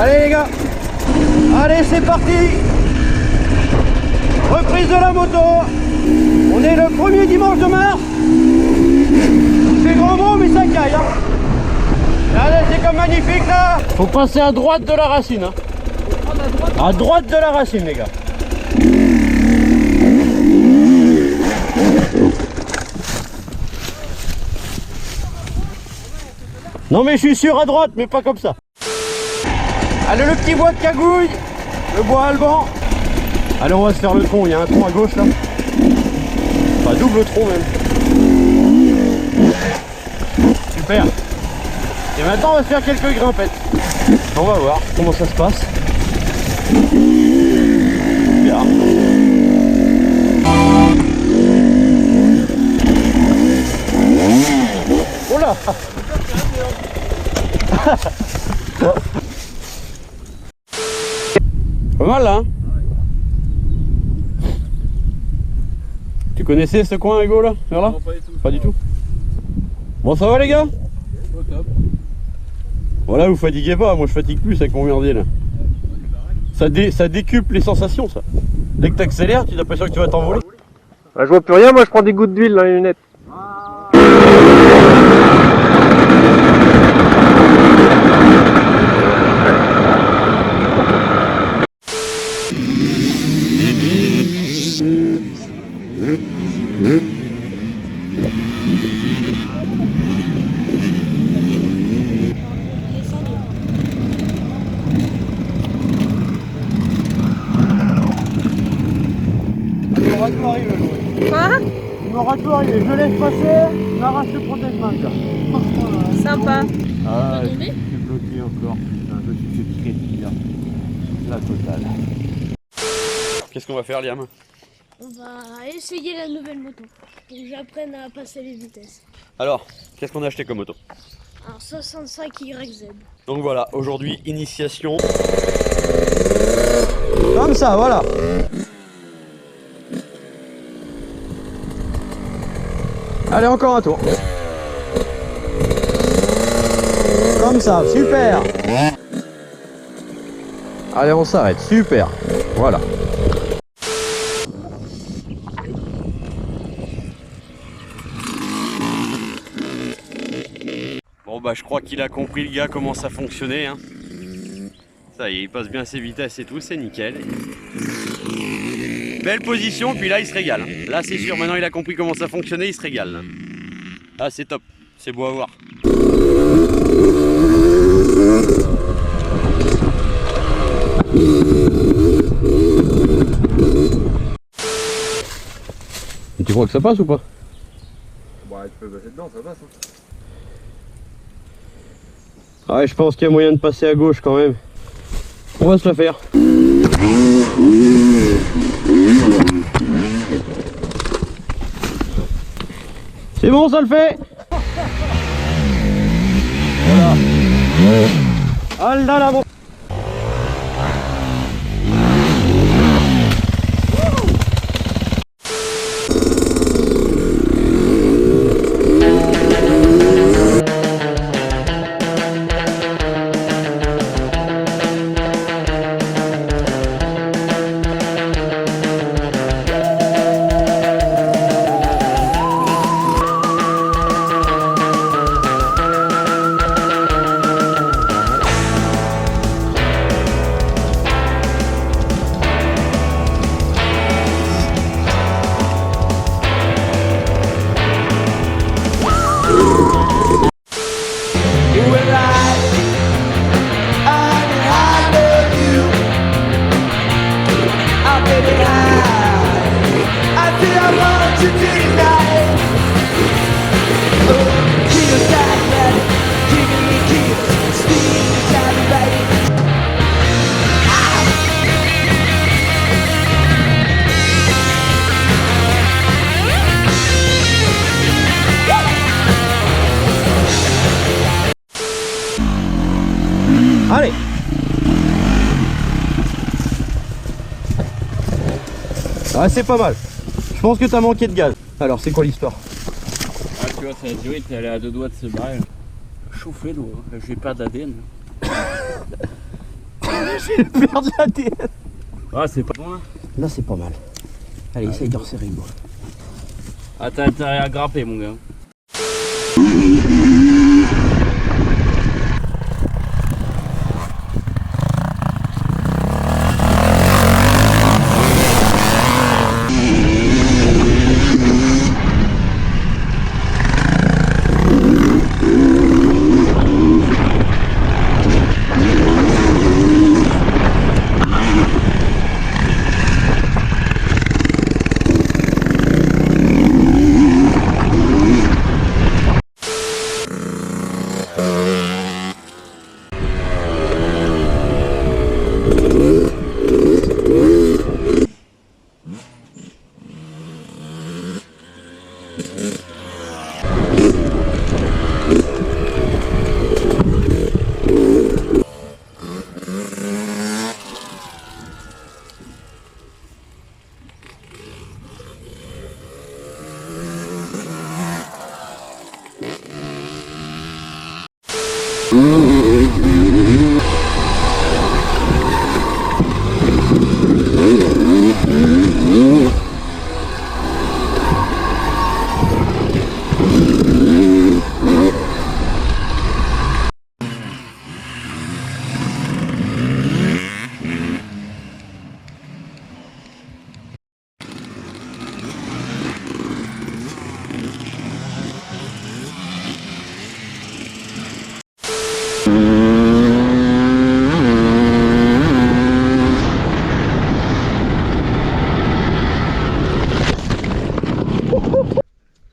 Allez les gars, allez c'est parti. Reprise de la moto. On est le premier dimanche de mars. C'est grand beau mais ça caille hein. Allez c'est comme magnifique là. Faut passer à droite de la racine hein. À droite de la racine les gars. Non mais je suis sûr à droite mais pas comme ça. Allez le petit bois de Cagouille. Le bois Alban. Allez on va se faire le tronc, il y a un tronc à gauche là. Enfin double tronc même. Super. Et maintenant on va se faire quelques grimpettes. On va voir comment ça se passe. Bien. Oh là. Pas mal là hein. Tu connaissais ce coin Hugo là, vers là? Non, pas du tout. Pas du tout. Bon ça va les gars? Au top. Voilà vous fatiguez pas, moi je fatigue plus avec mon merdier là. Ça décuple les sensations ça. Dès que tu accélères, tu as l'impression que tu vas t'envoler. Ah, je vois plus rien, moi je prends des gouttes d'huile dans les lunettes. On aura tout arrivé. Quoi? On aura tout arrivé. Je laisse passer, on arrache le protège-main. Sympa. Ah, je suis bloqué encore. Putain, je suis fait très bien. La totale. Qu'est-ce qu'on va faire Liam? On va essayer la nouvelle moto pour que j'apprenne à passer les vitesses. Alors, qu'est-ce qu'on a acheté comme moto? Un 65 YZ. Donc voilà, aujourd'hui, initiation. Comme ça, voilà. Allez, encore un tour. Comme ça, super. Allez, on s'arrête, super. Voilà. Bon bah je crois qu'il a compris le gars comment ça fonctionnait hein. Ça y est, il passe bien ses vitesses et tout, c'est nickel. Belle position, puis là il se régale. Là c'est sûr, maintenant il a compris comment ça fonctionnait, il se régale. Ah c'est top, c'est beau à voir. Et tu crois que ça passe ou pas? Bah tu peux passer dedans, ça passe hein. Ah ouais, je pense qu'il y a moyen de passer à gauche quand même. On va se la faire. C'est bon, ça le fait. Voilà. Ah là là, bon. Allez. Ah c'est pas mal. Je pense que t'as manqué de gaz. Alors c'est quoi l'histoire? Ah tu vois, ça a duré, t'es allé à deux doigts de se barrer. Chauffé l'eau, je vais perdre l'ADN. J'ai perdu la tête. Ah, c'est pas loin. Là, c'est pas mal. Allez, essaye de resserrer, moi. Ah, t'as intérêt à grapper, mon gars.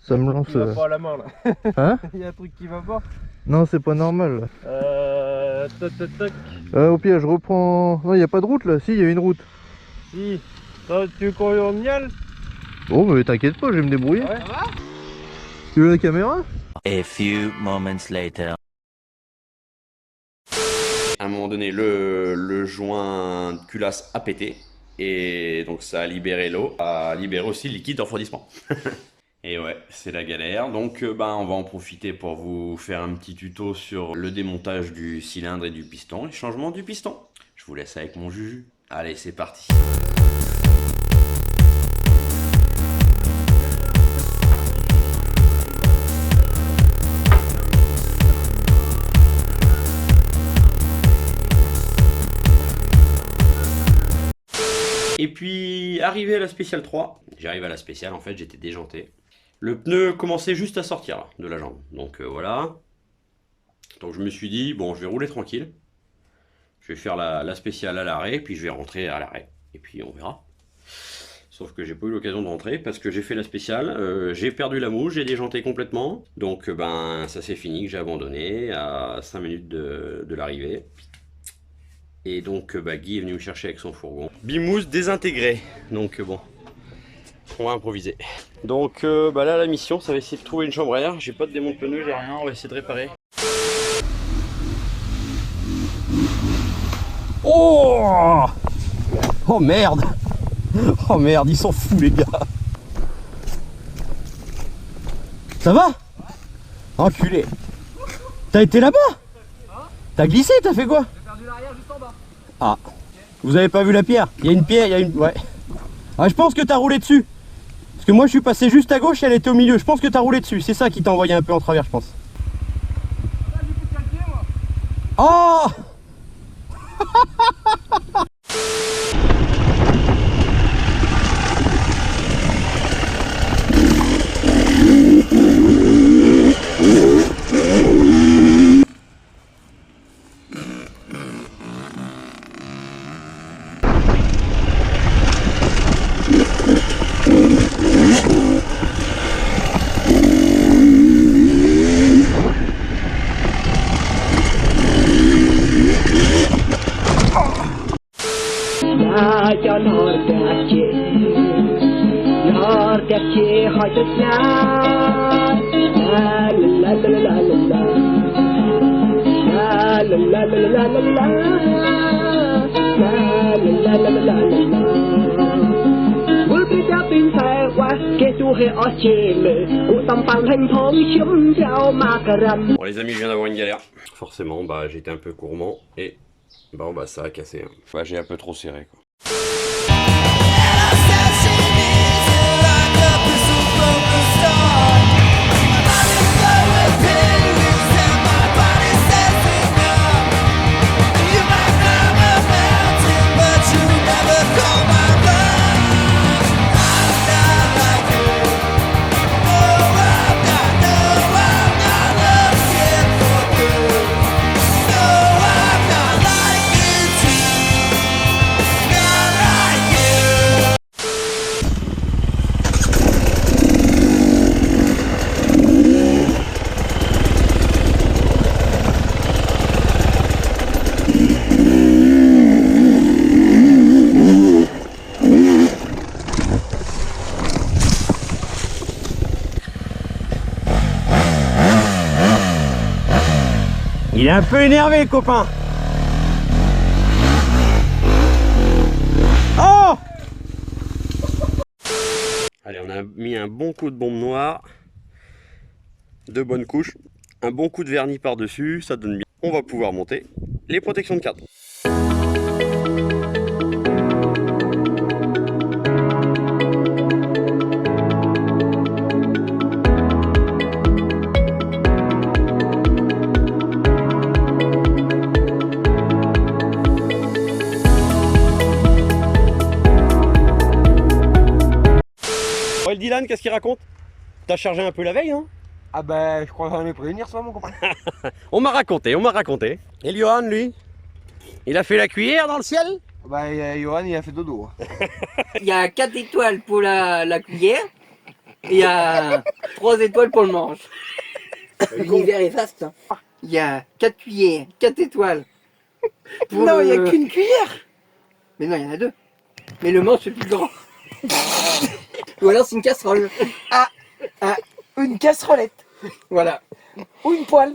Ça me lance. Il va pas à la main là. Hein? Il y a un truc qui va pas. Non, c'est pas normal. Toc toc toc. Au pire, je reprends. Non, il n'y a pas de route là. Si, il y a une route. Si. Ça, tu veux qu'on y aille? Oh, mais t'inquiète pas, je vais me débrouiller. Ouais. Ça va? Tu veux la caméra? A few moments later. À un moment donné, le joint de culasse a pété et donc ça a libéré l'eau, a libéré aussi le liquide de refroidissement. Et ouais, c'est la galère. Donc on va en profiter pour vous faire un petit tuto sur le démontage du cylindre et du piston et changement du piston. Je vous laisse avec mon Juju. Allez, c'est parti. Et puis, arrivé à la spéciale 3, j'arrive à la spéciale, en fait, j'étais déjanté. Le pneu commençait juste à sortir là, de la jambe. Donc voilà. Donc je me suis dit, bon, je vais rouler tranquille. Je vais faire la spéciale à l'arrêt, puis je vais rentrer à l'arrêt. Et puis on verra. Sauf que j'ai pas eu l'occasion de rentrer parce que j'ai fait la spéciale. J'ai perdu la mouche, j'ai déjanté complètement. Donc ça c'est fini, que j'ai abandonné à 5 minutes de l'arrivée. Et donc Guy est venu me chercher avec son fourgon. Bimousse désintégré. Donc bon, on va improviser. Donc là la mission, ça va essayer de trouver une chambre à air. J'ai pas de démonte pneu, j'ai rien, on va essayer de réparer. Oh! Oh merde! Oh merde, ils sont fous les gars! Ça va? Enculé! T'as été là-bas? T'as glissé, t'as fait quoi? J'ai perdu l'arrière juste en bas. Ah, vous avez pas vu la pierre? Il y a une pierre, il y a une... Ouais. Ah, je pense que t'as roulé dessus. Parce que moi je suis passé juste à gauche et elle était au milieu. Je pense que t'as roulé dessus. C'est ça qui t'a envoyé un peu en travers, je pense. Oh! Bon les amis, je viens d'avoir une galère. Forcément, j'étais un peu gourmand et Bon bah ça a cassé. Hein. Enfin, j'ai un peu trop serré quoi. Il est un peu énervé le copain. Oh! Allez, on a mis un bon coup de bombe noire. 2 bonnes couches. Un bon coup de vernis par-dessus, ça donne bien. On va pouvoir monter les protections de cadre. Ouais, Dylan, qu'est-ce qu'il raconte? T'as chargé un peu la veille, hein? Ah bah je crois que j'en ai prévenir ça mon copain. On m'a raconté, on m'a raconté. Et Johan, lui? Il a fait la cuillère dans le ciel? Bah Johan il a fait dodo. Il y a 4 étoiles pour la cuillère et il y a 3 étoiles pour le manche. L'univers est vaste. Hein. Il y a 4 cuillères, 4 étoiles. Non, il n'y a qu'une cuillère. Mais non, il y en a 2. Mais le manche est plus grand. Ou alors c'est une casserole. Une casserolette. Voilà. Ou une poêle.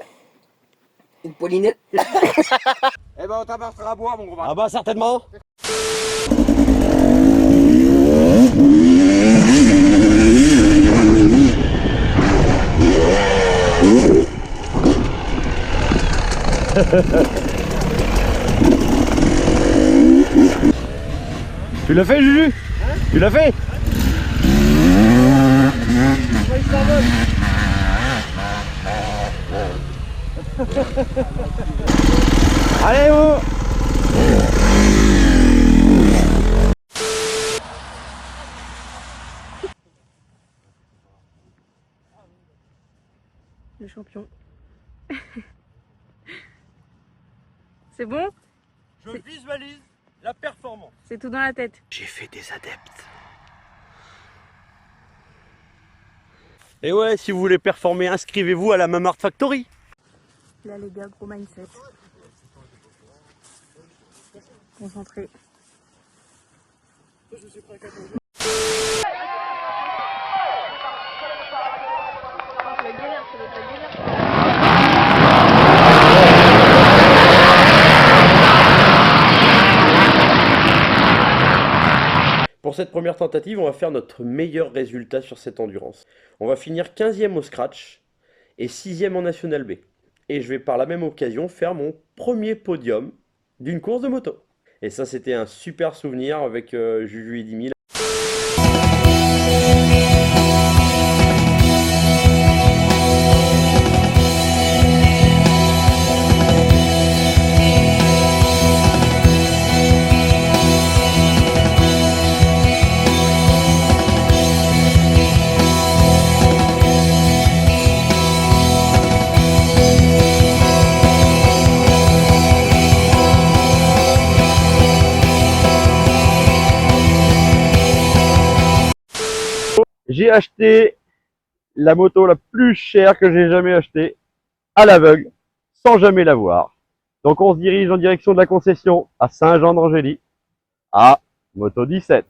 Une poilinette. Eh ben on t'apportera à boire mon copain. Ah bah certainement. Tu l'as fait, Juju? Tu l'as fait? Allez, vous! Le champion. C'est bon? Je visualise la performance. C'est tout dans la tête. J'ai fait des adeptes. Et ouais, si vous voulez performer, inscrivez-vous à la Mamart Factory. Là les gars, gros mindset. Concentré. Pour cette première tentative, on va faire notre meilleur résultat sur cette endurance. On va finir 15e au scratch et 6e en National B. Et je vais par la même occasion faire mon premier podium d'une course de moto. Et ça, c'était un super souvenir avec Juju et Dimi. J'ai acheté la moto la plus chère que j'ai jamais achetée, à l'aveugle, sans jamais la voir. Donc on se dirige en direction de la concession à Saint-Jean-d'Angély, à Moto 17.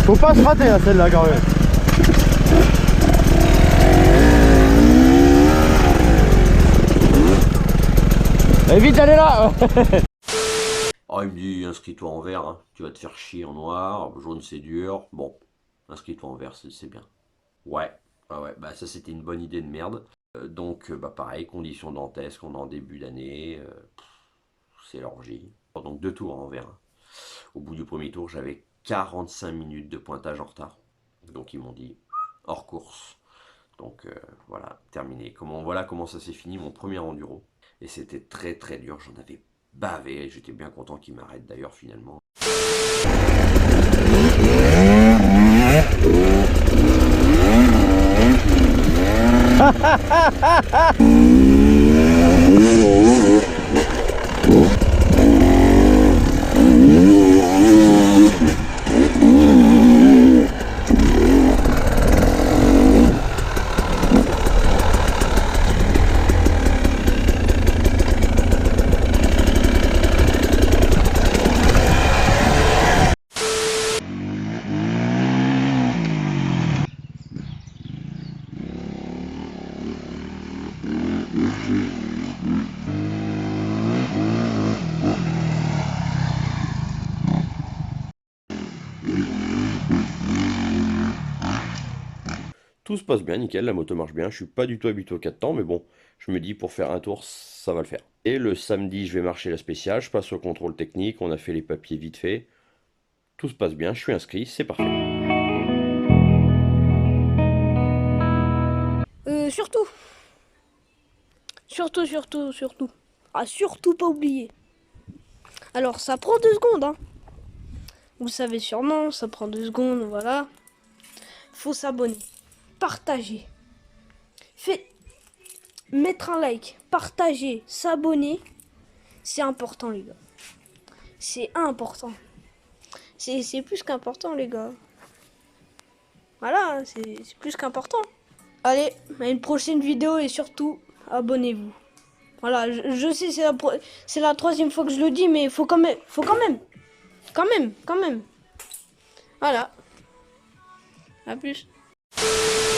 Faut pas se rater à celle-là quand même. Évite d'aller là. Oh, il me dit, inscris-toi en vert, hein. Tu vas te faire chier en noir, jaune c'est dur. Bon, inscris-toi en vert, c'est bien. Ouais, bah ça c'était une bonne idée de merde. Donc, bah pareil, conditions dantesques, on est en début d'année, c'est l'orgie. Donc 2 tours en vert. Au bout du premier tour, j'avais 45 minutes de pointage en retard. Donc ils m'ont dit, hors course. Donc voilà, terminé. Voilà comment ça s'est fini, mon premier enduro. Et c'était très très dur, j'en avais bavé, j'étais bien content qu'il m'arrête d'ailleurs finalement. Tout se passe bien, nickel, la moto marche bien, je suis pas du tout habitué au 4 temps, mais bon, je me dis pour faire un tour, ça va le faire. Et le samedi, je vais marcher la spéciale, je passe au contrôle technique, on a fait les papiers vite fait, tout se passe bien, je suis inscrit, c'est parfait. Surtout. Ah, surtout pas oublier. Alors, ça prend 2 secondes, hein. Vous savez sûrement, ça prend 2 secondes, voilà. Faut s'abonner, partager. Mettre un like, partager, s'abonner. C'est important, les gars. C'est important. C'est plus qu'important, les gars. Voilà, c'est plus qu'important. Allez, à une prochaine vidéo et surtout, abonnez-vous. Voilà, je sais, c'est la 3e fois que je le dis, mais faut quand même. Voilà. À plus.